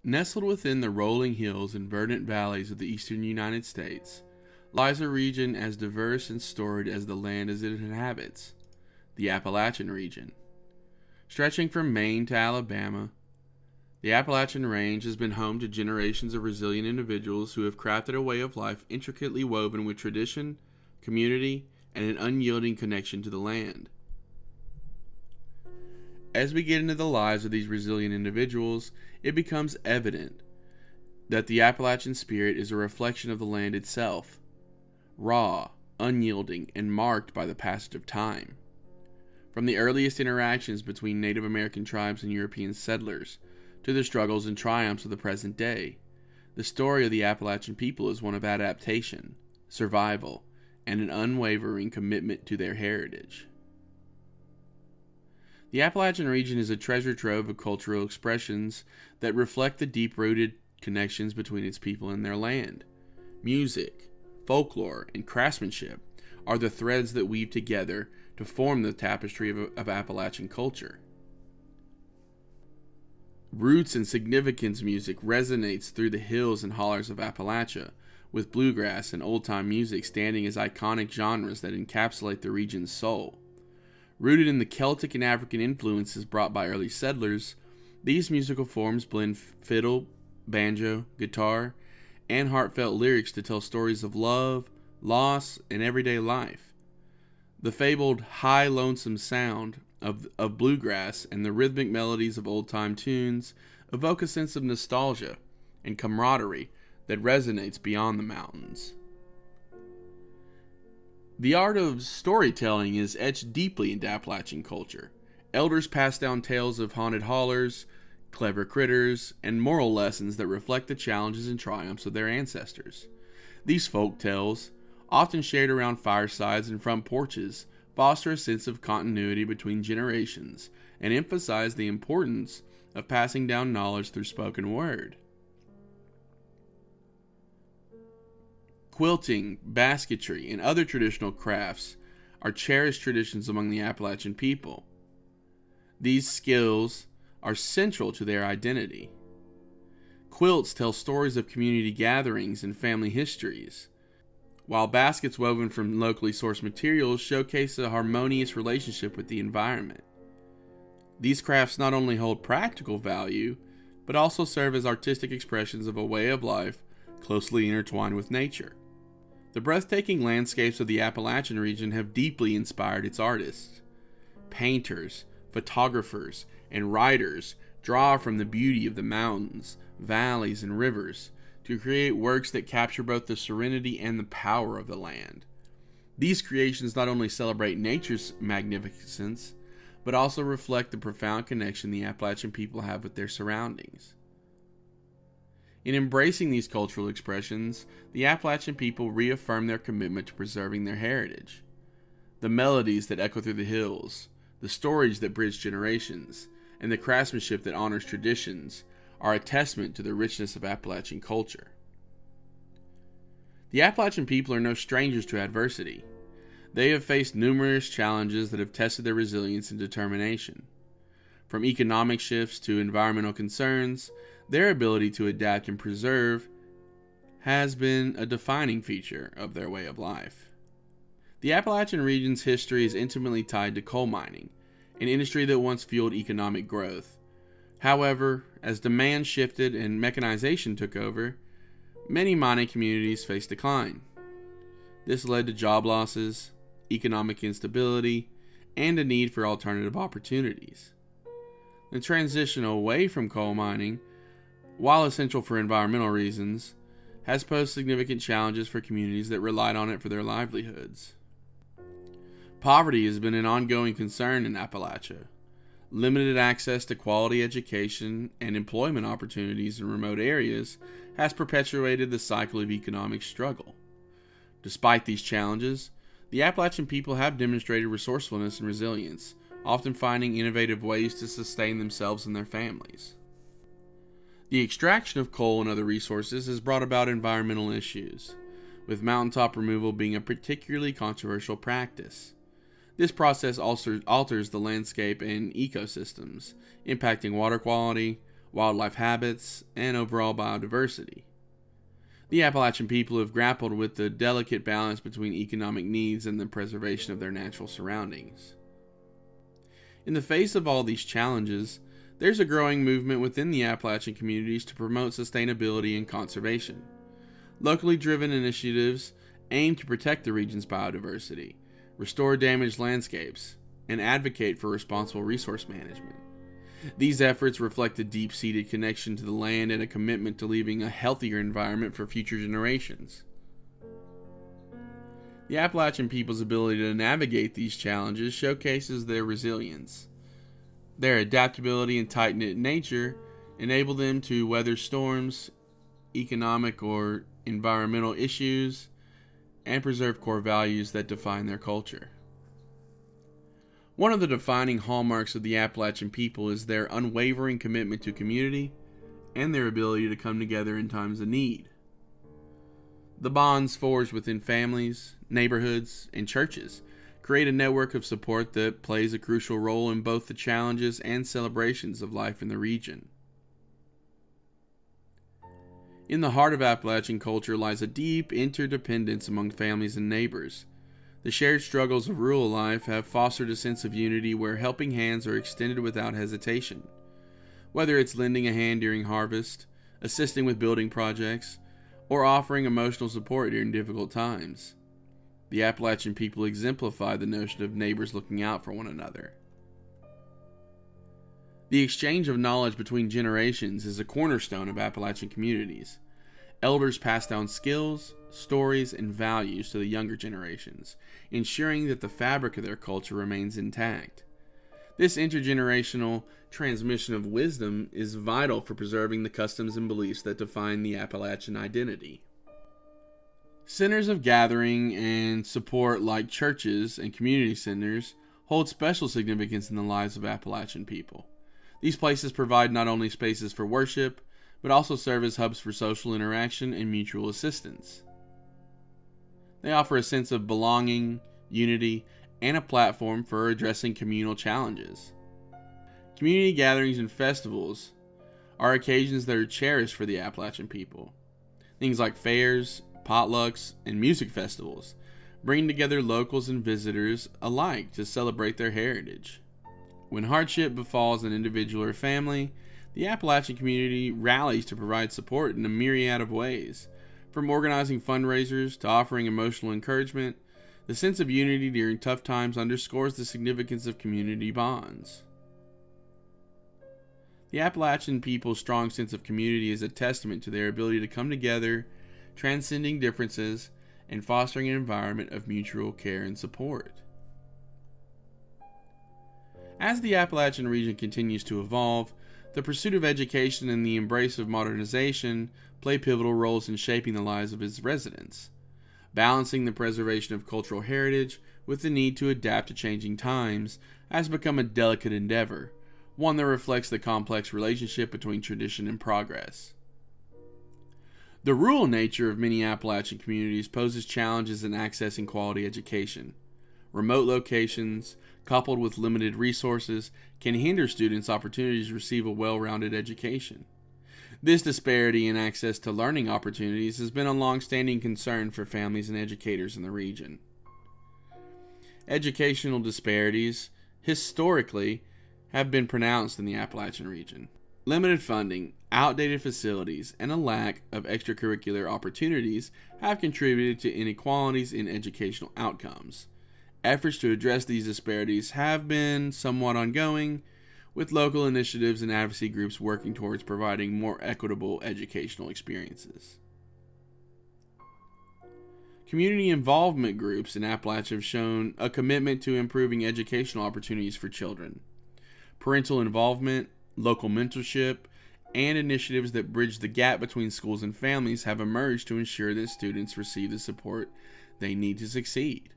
Nestled within the rolling hills and verdant valleys of the eastern United States lies a region as diverse and storied as the land as it inhabits, the Appalachian region. Stretching from Maine to Alabama, the Appalachian Range has been home to generations of resilient individuals who have crafted a way of life intricately woven with tradition, community, and an unyielding connection to the land. As we get into the lives of these resilient individuals, it becomes evident that the Appalachian spirit is a reflection of the land itself, raw, unyielding, and marked by the passage of time. From the earliest interactions between Native American tribes and European settlers, to the struggles and triumphs of the present day, the story of the Appalachian people is one of adaptation, survival, and an unwavering commitment to their heritage. The Appalachian region is a treasure trove of cultural expressions that reflect the deep-rooted connections between its people and their land. Music, folklore, and craftsmanship are the threads that weave together to form the tapestry of Appalachian culture. Roots and significance music resonates through the hills and hollers of Appalachia, with bluegrass and old-time music standing as iconic genres that encapsulate the region's soul. Rooted in the Celtic and African influences brought by early settlers, these musical forms blend fiddle, banjo, guitar, and heartfelt lyrics to tell stories of love, loss, and everyday life. The fabled high lonesome sound of bluegrass and the rhythmic melodies of old-time tunes evoke a sense of nostalgia and camaraderie that resonates beyond the mountains. The art of storytelling is etched deeply into Appalachian culture. Elders pass down tales of haunted hollers, clever critters, and moral lessons that reflect the challenges and triumphs of their ancestors. These folk tales, often shared around firesides and front porches, foster a sense of continuity between generations and emphasize the importance of passing down knowledge through spoken word. Quilting, basketry, and other traditional crafts are cherished traditions among the Appalachian people. These skills are central to their identity. Quilts tell stories of community gatherings and family histories, while baskets woven from locally sourced materials showcase a harmonious relationship with the environment. These crafts not only hold practical value, but also serve as artistic expressions of a way of life closely intertwined with nature. The breathtaking landscapes of the Appalachian region have deeply inspired its artists. Painters, photographers, and writers draw from the beauty of the mountains, valleys, and rivers to create works that capture both the serenity and the power of the land. These creations not only celebrate nature's magnificence, but also reflect the profound connection the Appalachian people have with their surroundings. In embracing these cultural expressions, the Appalachian people reaffirm their commitment to preserving their heritage. The melodies that echo through the hills, the stories that bridge generations, and the craftsmanship that honors traditions are a testament to the richness of Appalachian culture. The Appalachian people are no strangers to adversity. They have faced numerous challenges that have tested their resilience and determination. From economic shifts to environmental concerns, their ability to adapt and preserve has been a defining feature of their way of life. The Appalachian region's history is intimately tied to coal mining, an industry that once fueled economic growth. However, as demand shifted and mechanization took over, many mining communities faced decline. This led to job losses, economic instability, and a need for alternative opportunities. The transition away from coal mining, while essential for environmental reasons, has posed significant challenges for communities that relied on it for their livelihoods. Poverty has been an ongoing concern in Appalachia. Limited access to quality education and employment opportunities in remote areas has perpetuated the cycle of economic struggle. Despite these challenges, the Appalachian people have demonstrated resourcefulness and resilience, often finding innovative ways to sustain themselves and their families. The extraction of coal and other resources has brought about environmental issues, with mountaintop removal being a particularly controversial practice. This process also alters the landscape and ecosystems, impacting water quality, wildlife habits, and overall biodiversity. The Appalachian people have grappled with the delicate balance between economic needs and the preservation of their natural surroundings. In the face of all these challenges, there's a growing movement within the Appalachian communities to promote sustainability and conservation. Locally driven initiatives aim to protect the region's biodiversity, restore damaged landscapes, and advocate for responsible resource management. These efforts reflect a deep-seated connection to the land and a commitment to leaving a healthier environment for future generations. The Appalachian people's ability to navigate these challenges showcases their resilience. Their adaptability and tight-knit nature enable them to weather storms, economic or environmental issues, and preserve core values that define their culture. One of the defining hallmarks of the Appalachian people is their unwavering commitment to community and their ability to come together in times of need. The bonds forged within families, neighborhoods, and churches create a network of support that plays a crucial role in both the challenges and celebrations of life in the region. In the heart of Appalachian culture lies a deep interdependence among families and neighbors. The shared struggles of rural life have fostered a sense of unity where helping hands are extended without hesitation. Whether it's lending a hand during harvest, assisting with building projects, or offering emotional support during difficult times, the Appalachian people exemplify the notion of neighbors looking out for one another. The exchange of knowledge between generations is a cornerstone of Appalachian communities. Elders pass down skills, stories, and values to the younger generations, ensuring that the fabric of their culture remains intact. This intergenerational transmission of wisdom is vital for preserving the customs and beliefs that define the Appalachian identity. Centers of gathering and support like churches and community centers hold special significance in the lives of Appalachian people. These places provide not only spaces for worship, but also serve as hubs for social interaction and mutual assistance. They offer a sense of belonging, unity, and a platform for addressing communal challenges. Community gatherings and festivals are occasions that are cherished for the Appalachian people. Things like fairs, potlucks, and music festivals bring together locals and visitors alike to celebrate their heritage. When hardship befalls an individual or family, the Appalachian community rallies to provide support in a myriad of ways. From organizing fundraisers to offering emotional encouragement, the sense of unity during tough times underscores the significance of community bonds. The Appalachian people's strong sense of community is a testament to their ability to come together, transcending differences, and fostering an environment of mutual care and support. As the Appalachian region continues to evolve, the pursuit of education and the embrace of modernization play pivotal roles in shaping the lives of its residents. Balancing the preservation of cultural heritage with the need to adapt to changing times has become a delicate endeavor, one that reflects the complex relationship between tradition and progress. The rural nature of many Appalachian communities poses challenges in accessing quality education. Remote locations, coupled with limited resources, can hinder students' opportunities to receive a well-rounded education. This disparity in access to learning opportunities has been a long-standing concern for families and educators in the region. Educational disparities, historically, have been pronounced in the Appalachian region. Limited funding, outdated facilities, and a lack of extracurricular opportunities have contributed to inequalities in educational outcomes. Efforts to address these disparities have been somewhat ongoing, with local initiatives and advocacy groups working towards providing more equitable educational experiences. Community involvement groups in Appalachia have shown a commitment to improving educational opportunities for children. Parental involvement, local mentorship, and initiatives that bridge the gap between schools and families have emerged to ensure that students receive the support they need to succeed.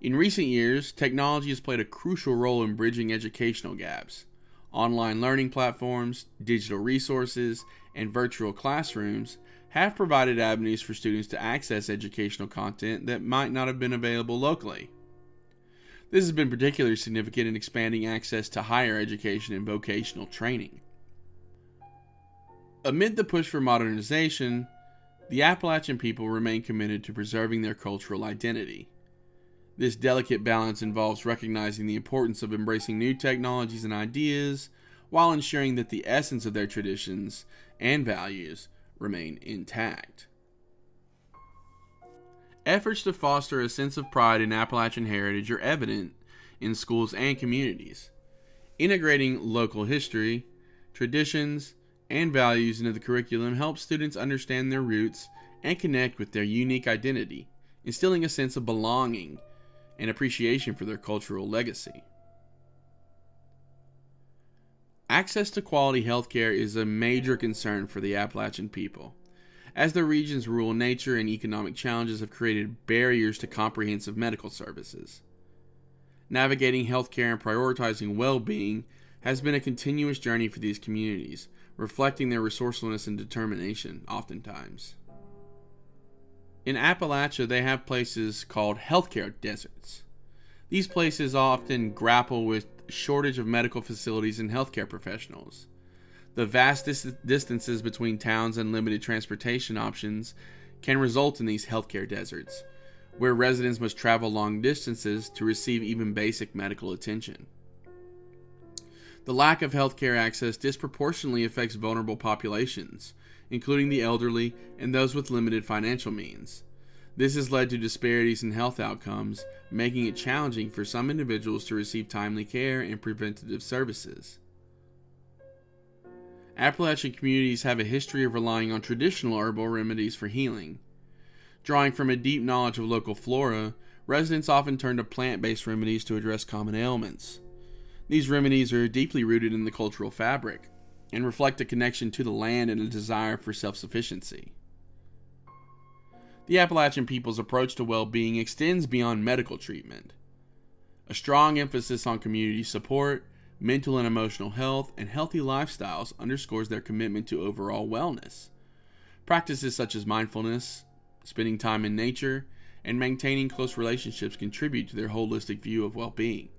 In recent years, technology has played a crucial role in bridging educational gaps. Online learning platforms, digital resources, and virtual classrooms have provided avenues for students to access educational content that might not have been available locally. This has been particularly significant in expanding access to higher education and vocational training. Amid the push for modernization, the Appalachian people remain committed to preserving their cultural identity. This delicate balance involves recognizing the importance of embracing new technologies and ideas while ensuring that the essence of their traditions and values remain intact. Efforts to foster a sense of pride in Appalachian heritage are evident in schools and communities. Integrating local history, traditions, and values into the curriculum helps students understand their roots and connect with their unique identity, instilling a sense of belonging and appreciation for their cultural legacy. Access to quality healthcare is a major concern for the Appalachian people, as the region's rural nature and economic challenges have created barriers to comprehensive medical services. Navigating healthcare and prioritizing well-being has been a continuous journey for these communities, reflecting their resourcefulness and determination oftentimes. In Appalachia, they have places called healthcare deserts. These places often grapple with shortage of medical facilities and healthcare professionals. The vast distances between towns and limited transportation options can result in these healthcare deserts, where residents must travel long distances to receive even basic medical attention. The lack of healthcare access disproportionately affects vulnerable populations, including the elderly and those with limited financial means. This has led to disparities in health outcomes, making it challenging for some individuals to receive timely care and preventative services. Appalachian communities have a history of relying on traditional herbal remedies for healing. Drawing from a deep knowledge of local flora, residents often turn to plant-based remedies to address common ailments. These remedies are deeply rooted in the cultural fabric and reflect a connection to the land and a desire for self-sufficiency. The Appalachian people's approach to well-being extends beyond medical treatment. A strong emphasis on community support, mental and emotional health, and healthy lifestyles underscores their commitment to overall wellness. Practices such as mindfulness, spending time in nature, and maintaining close relationships contribute to their holistic view of well-being.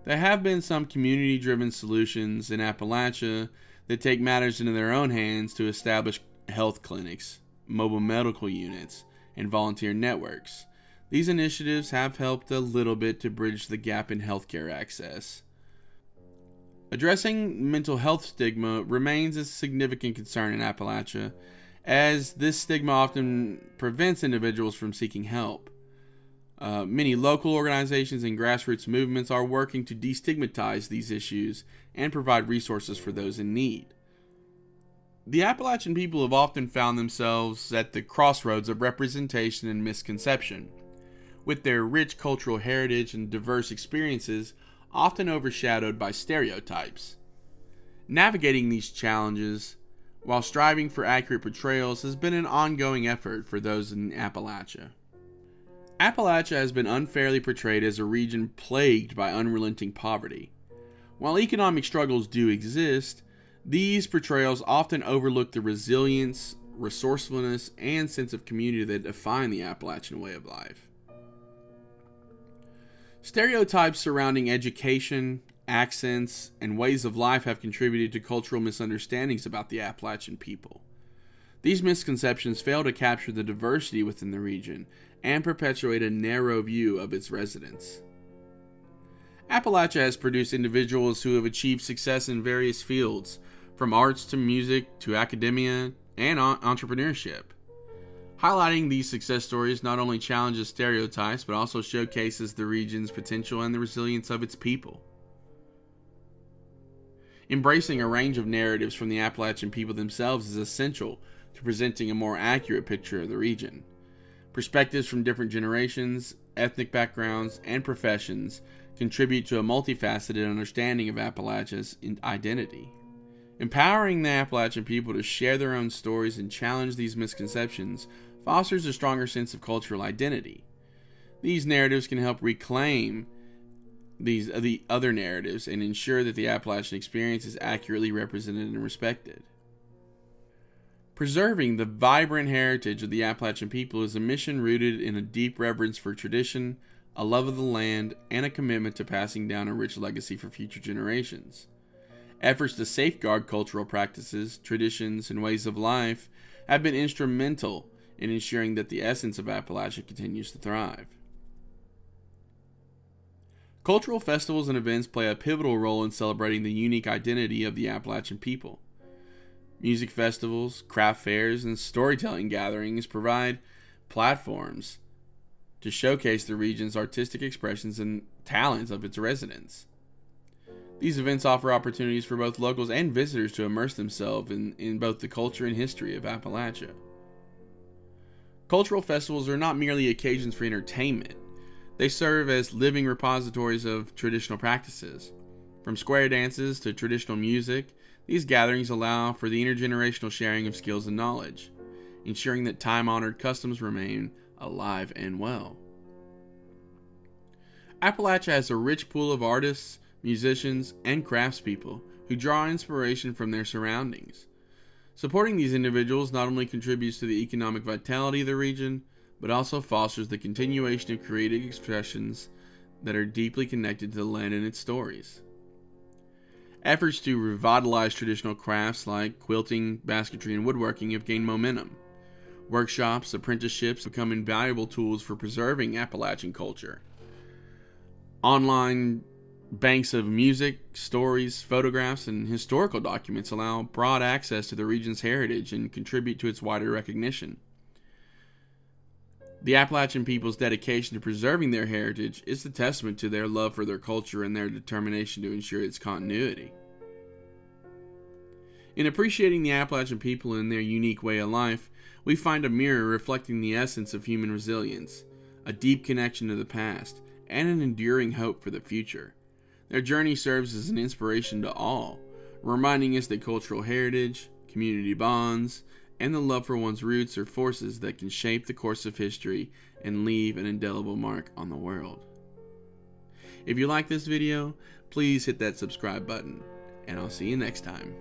There have been some community-driven solutions in Appalachia that take matters into their own hands to establish health clinics, mobile medical units, and volunteer networks. These initiatives have helped a little bit to bridge the gap in healthcare access. Addressing mental health stigma remains a significant concern in Appalachia, as this stigma often prevents individuals from seeking help. Many local organizations and grassroots movements are working to destigmatize these issues and provide resources for those in need. The Appalachian people have often found themselves at the crossroads of representation and misconception, with their rich cultural heritage and diverse experiences often overshadowed by stereotypes. Navigating these challenges while striving for accurate portrayals has been an ongoing effort for those in Appalachia. Appalachia has been unfairly portrayed as a region plagued by unrelenting poverty. While economic struggles do exist, these portrayals often overlook the resilience, resourcefulness, and sense of community that define the Appalachian way of life. Stereotypes surrounding education, accents, and ways of life have contributed to cultural misunderstandings about the Appalachian people. These misconceptions fail to capture the diversity within the region and perpetuate a narrow view of its residents. Appalachia has produced individuals who have achieved success in various fields, from arts to music to academia and entrepreneurship. Highlighting these success stories not only challenges stereotypes but also showcases the region's potential and the resilience of its people. Embracing a range of narratives from the Appalachian people themselves is essential to presenting a more accurate picture of the region. Perspectives from different generations, ethnic backgrounds, and professions contribute to a multifaceted understanding of Appalachia's identity. Empowering the Appalachian people to share their own stories and challenge these misconceptions fosters a stronger sense of cultural identity. These narratives can help reclaim the other narratives and ensure that the Appalachian experience is accurately represented and respected. Preserving the vibrant heritage of the Appalachian people is a mission rooted in a deep reverence for tradition, a love of the land, and a commitment to passing down a rich legacy for future generations. Efforts to safeguard cultural practices, traditions, and ways of life have been instrumental in ensuring that the essence of Appalachia continues to thrive. Cultural festivals and events play a pivotal role in celebrating the unique identity of the Appalachian people. Music festivals, craft fairs, and storytelling gatherings provide platforms to showcase the region's artistic expressions and talents of its residents. These events offer opportunities for both locals and visitors to immerse themselves in both the culture and history of Appalachia. Cultural festivals are not merely occasions for entertainment. They serve as living repositories of traditional practices. From square dances to traditional music, these gatherings allow for the intergenerational sharing of skills and knowledge, ensuring that time-honored customs remain alive and well. Appalachia has a rich pool of artists, musicians, and craftspeople who draw inspiration from their surroundings. Supporting these individuals not only contributes to the economic vitality of the region, but also fosters the continuation of creative expressions that are deeply connected to the land and its stories. Efforts to revitalize traditional crafts like quilting, basketry, and woodworking have gained momentum. Workshops, apprenticeships become invaluable tools for preserving Appalachian culture. Online banks of music, stories, photographs, and historical documents allow broad access to the region's heritage and contribute to its wider recognition. The Appalachian people's dedication to preserving their heritage is a testament to their love for their culture and their determination to ensure its continuity. In appreciating the Appalachian people and their unique way of life, we find a mirror reflecting the essence of human resilience, a deep connection to the past, and an enduring hope for the future. Their journey serves as an inspiration to all, reminding us that cultural heritage, community bonds, and the love for one's roots are forces that can shape the course of history and leave an indelible mark on the world. If you like this video, please hit that subscribe button, and I'll see you next time.